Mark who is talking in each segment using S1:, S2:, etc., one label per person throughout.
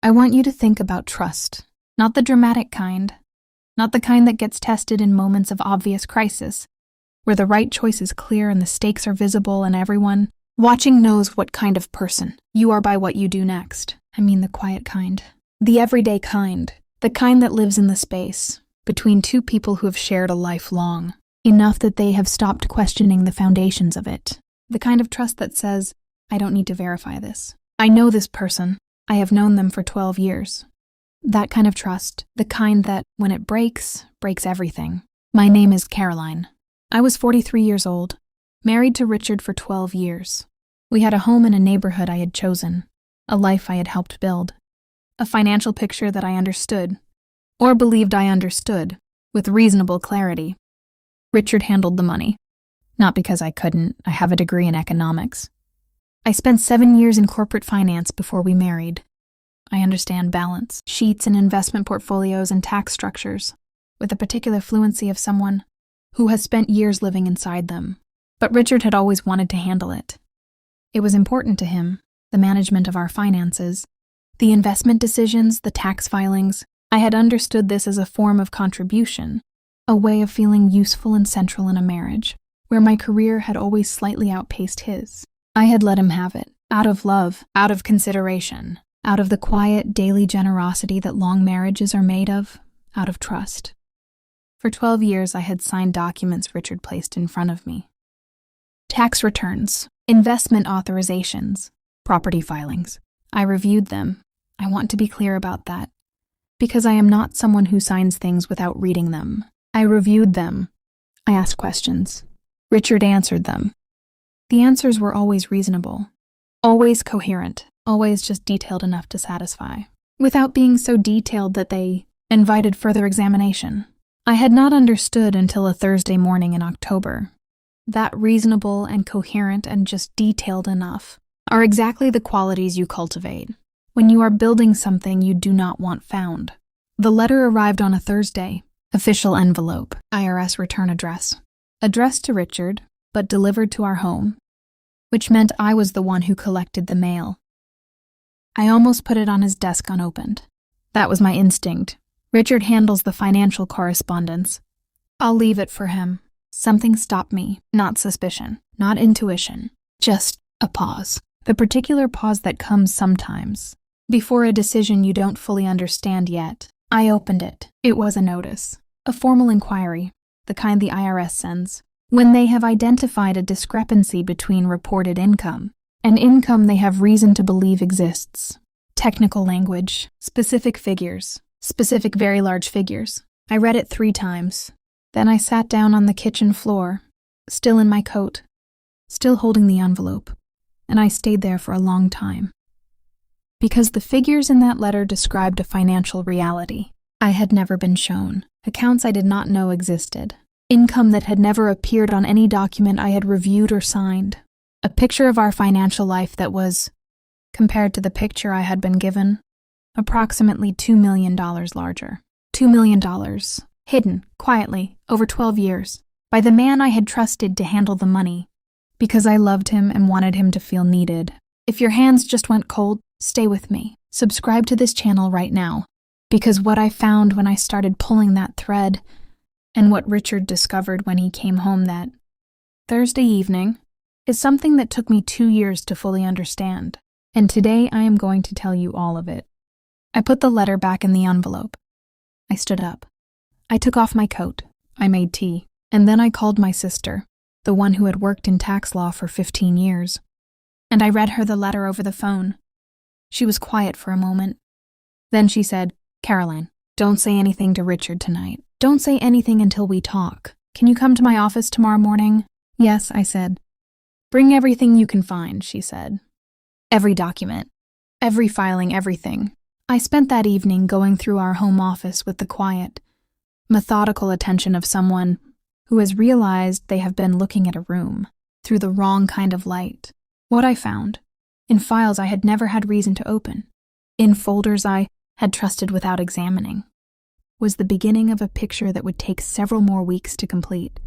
S1: I want you to think about trust, not the dramatic kind, not the kind that gets tested in moments of obvious crisis, where the right choice is clear and the stakes are visible and everyone watching knows what kind of person you are by what you do next. I mean the quiet kind. The everyday kind. The kind that lives in the space between two people who have shared a life long, enough that they have stopped questioning the foundations of it. The kind of trust that says, I don't need to verify this. I know this person. I have known them for 12 years. That kind of trust, the kind that, when it breaks, breaks everything. My name is Caroline. I was 43 years old, married to Richard for 12 years. We had a home in a neighborhood I had chosen, a life I had helped build, a financial picture that I understood, or believed I understood, with reasonable clarity. Richard handled the money. Not because I couldn't, I have a degree in economics. I spent 7 years in corporate finance before we married. I understand balance, sheets and investment portfolios and tax structures, with the particular fluency of someone who has spent years living inside them. But Richard had always wanted to handle it. It was important to him, the management of our finances, the investment decisions, the tax filings. I had understood this as a form of contribution, a way of feeling useful and central in a marriage, where my career had always slightly outpaced his. I had let him have it, out of love, out of consideration, out of the quiet, daily generosity that long marriages are made of, out of trust. For 12 years, I had signed documents Richard placed in front of me. Tax returns, investment authorizations, property filings. I reviewed them. I want to be clear about that, because I am not someone who signs things without reading them. I reviewed them. I asked questions. Richard answered them. The answers were always reasonable, always coherent, always just detailed enough to satisfy, without being so detailed that they invited further examination. I had not understood until a Thursday morning in October that reasonable and coherent and just detailed enough are exactly the qualities you cultivate when you are building something you do not want found. The letter arrived on a Thursday. Official envelope, IRS return address. Addressed to Richard, but delivered to our home, which meant I was the one who collected the mail. I almost put it on his desk unopened. That was my instinct. Richard handles the financial correspondence. I'll leave it for him. Something stopped me, not suspicion, not intuition, just a pause. The particular pause that comes sometimes, before a decision you don't fully understand yet. I opened it. It was a notice, a formal inquiry, the kind the IRS sends, when they have identified a discrepancy between reported income and income they have reason to believe exists. Technical language, specific figures, specific very large figures. I read it 3 times. Then I sat down on the kitchen floor, still in my coat, still holding the envelope, and I stayed there for a long time. Because the figures in that letter described a financial reality I had never been shown, accounts I did not know existed, income that had never appeared on any document I had reviewed or signed, a picture of our financial life that was, compared to the picture I had been given, approximately $2 million larger. $2 million, hidden, quietly, over 12 years, by the man I had trusted to handle the money, because I loved him and wanted him to feel needed. If your hands just went cold, stay with me. Subscribe to this channel right now, because what I found when I started pulling that thread, and what Richard discovered when he came home that Thursday evening, is something that took me 2 years to fully understand, and today I am going to tell you all of it. I put the letter back in the envelope. I stood up. I took off my coat. I made tea, and then I called my sister, the one who had worked in tax law for 15 years, and I read her the letter over the phone. She was quiet for a moment. Then she said, "Caroline, don't say anything to Richard tonight. Don't say anything until we talk. Can you come to my office tomorrow morning?" "Yes," I said. "Bring everything you can find," she said. "Every document, every filing, everything." I spent that evening going through our home office with the quiet, methodical attention of someone who has realized they have been looking at a room through the wrong kind of light. What I found, in files I had never had reason to open, in folders I had trusted without examining, was the beginning of a picture that would take several more weeks to complete.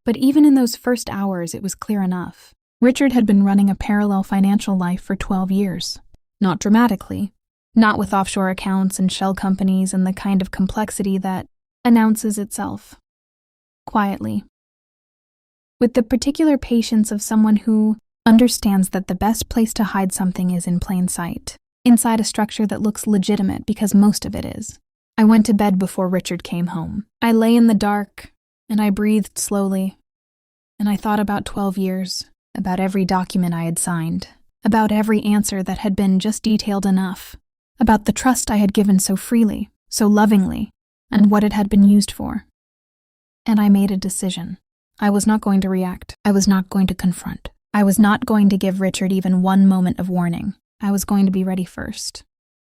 S1: But even in those first hours, it was clear enough. Richard had been running a parallel financial life for 12 years. Not dramatically, Not with offshore accounts and shell companies and the kind of complexity that announces itself quietly. With the particular patience of someone who understands that the best place to hide something is in plain sight, inside a structure that looks legitimate because most of it is. I went to bed before Richard came home. I lay in the dark, and I breathed slowly, and I thought about 12 years, about every document I had signed, about every answer that had been just detailed enough, about the trust I had given so freely, so lovingly, and what it had been used for. And I made a decision. I was not going to react. I was not going to confront. I was not going to give Richard even one moment of warning. I was going to be ready first.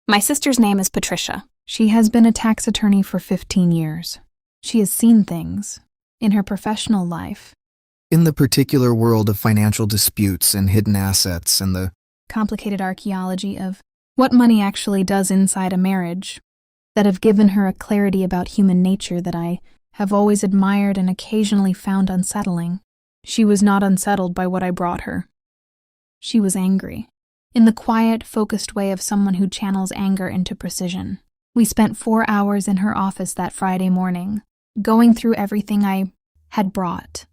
S1: My sister's name is Patricia. She has been a tax attorney for 15 years. She has seen things in her professional life.
S2: In the particular world of financial disputes and hidden assets and the
S1: complicated archaeology of what money actually does inside a marriage, that have given her a clarity about human nature that I have always admired and occasionally found unsettling. She was not unsettled by what I brought her. She was angry, in the quiet, focused way of someone who channels anger into precision. We spent 4 hours in her office that Friday morning, going through everything I had brought,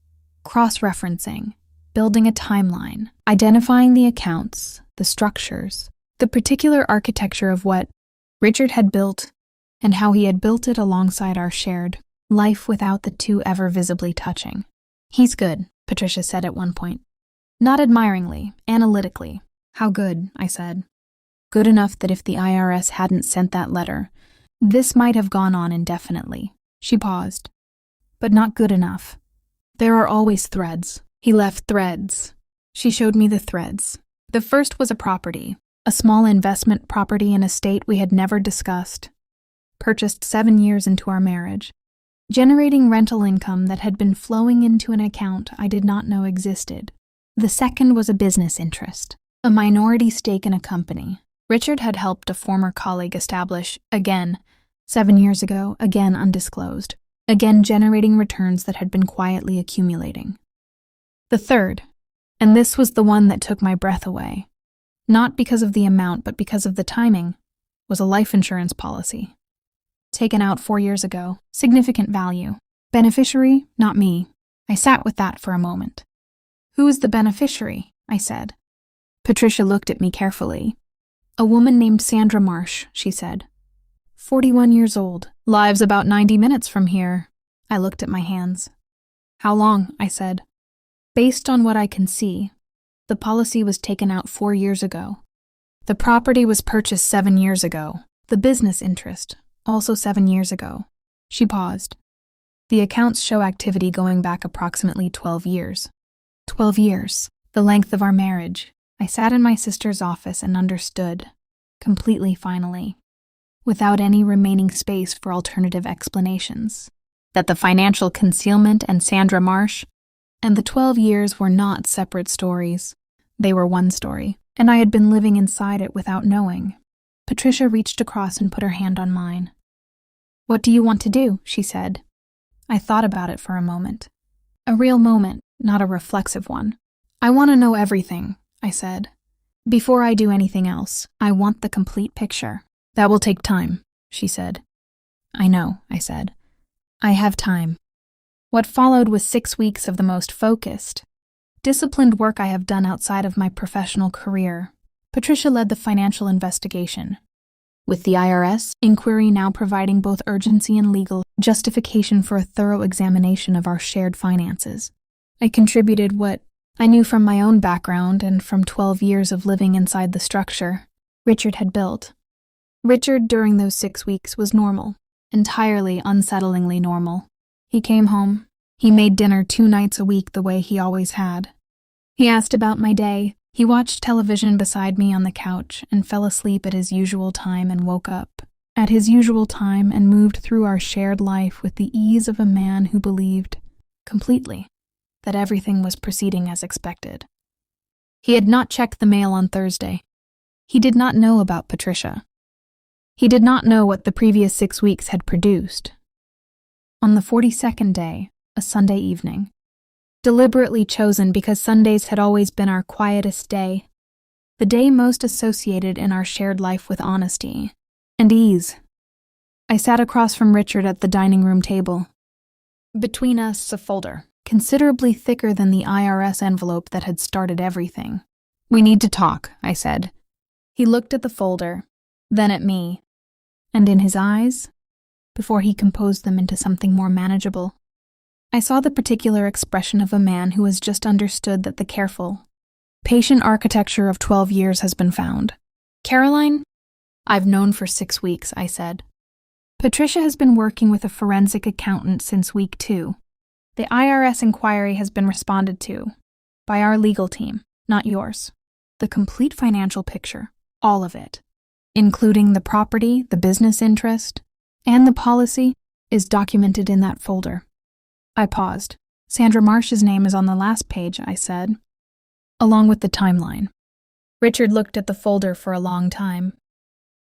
S1: cross-referencing, building a timeline, identifying the accounts, the structures, the particular architecture of what Richard had built and how he had built it alongside our shared life without the two ever visibly touching. He's good, Patricia said at one point. Not admiringly, analytically. How good, I said. Good enough that if the IRS hadn't sent that letter, this might have gone on indefinitely. She paused. But not good enough. There are always threads. He left threads. She showed me the threads. The first was a property, a small investment property in a state we had never discussed, purchased 7 years into our marriage, generating rental income that had been flowing into an account I did not know existed. The second was a business interest, a minority stake in a company. Richard had helped a former colleague establish, again, 7 years ago, again undisclosed, again generating returns that had been quietly accumulating. The third, and this was the one that took my breath away, not because of the amount but because of the timing, was a life insurance policy. Taken out 4 years ago, significant value. Beneficiary, not me. I sat with that for a moment. Who is the beneficiary? I said. Patricia looked at me carefully. A woman named Sandra Marsh, she said. 41 years old, lives about 90 minutes from here. I looked at my hands. How long? I said. Based on what I can see, the policy was taken out 4 years ago. The property was purchased 7 years ago. The business interest, also 7 years ago. She paused. The accounts show activity going back approximately 12 years. 12 years, the length of our marriage. I sat in my sister's office and understood, completely finally, without any remaining space for alternative explanations, that the financial concealment and Sandra Marsh and the 12 years were not separate stories. They were one story, and I had been living inside it without knowing. Patricia reached across and put her hand on mine. What do you want to do? She said. I thought about it for a moment. A real moment, not a reflexive one. I want to know everything, I said. Before I do anything else, I want the complete picture. That will take time, she said. I know, I said. I have time. What followed was 6 weeks of the most focused, disciplined work I have done outside of my professional career. Patricia led the financial investigation, with the IRS inquiry now providing both urgency and legal justification for a thorough examination of our shared finances. I contributed what I knew from my own background and from 12 years of living inside the structure Richard had built. Richard, during those 6 weeks, was normal, entirely unsettlingly normal. He came home. He made dinner 2 nights a week the way he always had. He asked about my day. He watched television beside me on the couch and fell asleep at his usual time and woke up at his usual time and moved through our shared life with the ease of a man who believed, completely, that everything was proceeding as expected. He had not checked the mail on Thursday. He did not know about Patricia. He did not know what the previous 6 weeks had produced. On the 42nd day, a Sunday evening, deliberately chosen because Sundays had always been our quietest day, The day most associated in our shared life with honesty and ease. I sat across from Richard at the dining room table. Between us, a folder, considerably thicker than the IRS envelope that had started everything. "We need to talk," I said. He looked at the folder, then at me, and in his eyes, before he composed them into something more manageable, I saw the particular expression of a man who has just understood that the careful, patient architecture of 12 years has been found. "Caroline, I've known for 6 weeks," I said. "Patricia has been working with a forensic accountant since week 2. The IRS inquiry has been responded to by our legal team, not yours. The complete financial picture, all of it, including the property, the business interest, and the policy, is documented in that folder." I paused. "Sandra Marsh's name is on the last page," I said, "along with the timeline." Richard looked at the folder for a long time.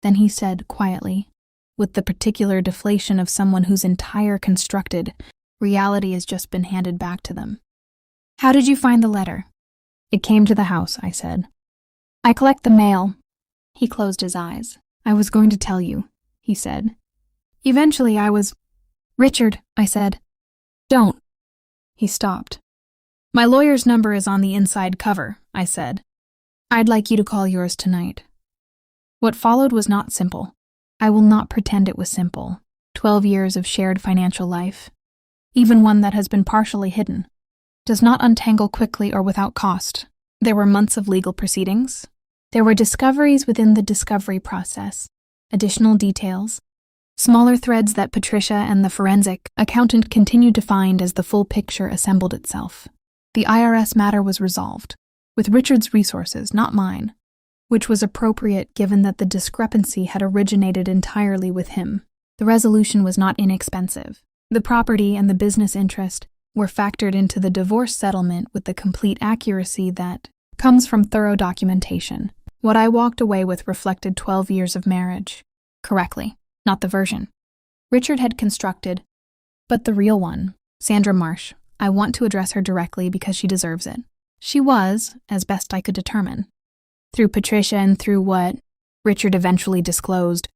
S1: Then he said quietly, with the particular deflation of someone whose entire constructed reality has just been handed back to them, "How did you find the letter?" "It came to the house," I said. "I collect the mail." He closed his eyes. "I was going to tell you," he said. "Eventually I was—" "Richard," I said. "Don't." He stopped. "My lawyer's number is on the inside cover," I said. "I'd like you to call yours tonight." What followed was not simple. I will not pretend it was simple. 12 years of shared financial life, even one that has been partially hidden, does not untangle quickly or without cost. There were months of legal proceedings. There were discoveries within the discovery process, additional details, smaller threads that Patricia and the forensic accountant continued to find as the full picture assembled itself. The IRS matter was resolved, with Richard's resources, not mine, which was appropriate given that the discrepancy had originated entirely with him. The resolution was not inexpensive. The property and the business interest were factored into the divorce settlement with the complete accuracy that comes from thorough documentation. What I walked away with reflected 12 years of marriage. Correctly, not the version Richard had constructed, but the real one. Sandra Marsh. I want to address her directly because she deserves it. She was, as best I could determine, through Patricia and through what Richard eventually disclosed,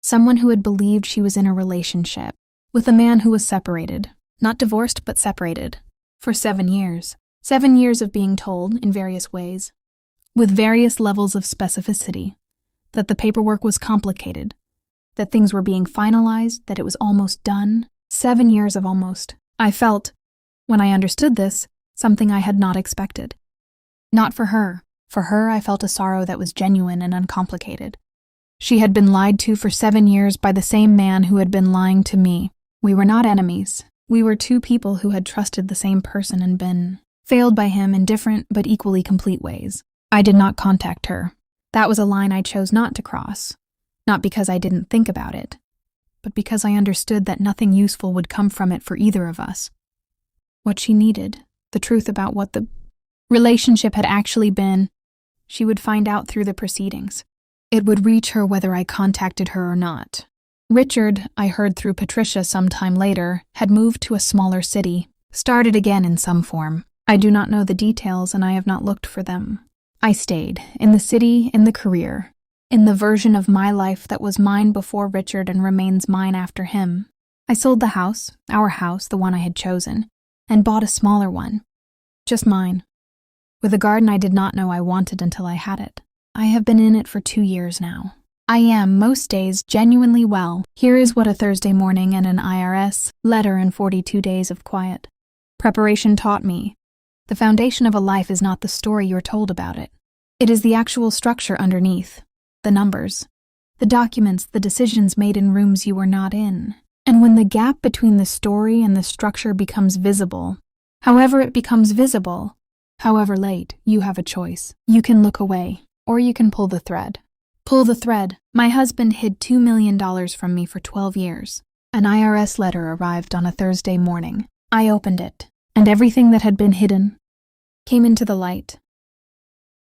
S1: someone who had believed she was in a relationship with a man who was separated, not divorced but separated, for 7 years. 7 years of being told, in various ways, with various levels of specificity, that the paperwork was complicated, that things were being finalized, that it was almost done. 7 years of almost. I felt, when I understood this, something I had not expected. Not for her. For her, I felt a sorrow that was genuine and uncomplicated. She had been lied to for 7 years by the same man who had been lying to me. We were not enemies. We were 2 people who had trusted the same person and been failed by him in different but equally complete ways. I did not contact her. That was a line I chose not to cross. Not because I didn't think about it, but because I understood that nothing useful would come from it for either of us. What she needed, the truth about what the relationship had actually been, she would find out through the proceedings. It would reach her whether I contacted her or not. Richard, I heard through Patricia sometime later, had moved to a smaller city, started again in some form. I do not know the details and I have not looked for them. I stayed, in the city, in the career, in the version of my life that was mine before Richard and remains mine after him. I sold the house, our house, the one I had chosen, and bought a smaller one. Just mine. With a garden I did not know I wanted until I had it. I have been in it for 2 years now. I am, most days, genuinely well. Here is what a Thursday morning and an IRS letter and 42 days of quiet preparation taught me. The foundation of a life is not the story you're told about it. It is the actual structure underneath, the numbers, the documents, the decisions made in rooms you were not in. And when the gap between the story and the structure becomes visible, however it becomes visible, however late, you have a choice. You can look away, or you can pull the thread. Pull the thread. My husband hid $2 million from me for 12 years. An IRS letter arrived on a Thursday morning. I opened it, and everything that had been hidden came into the light.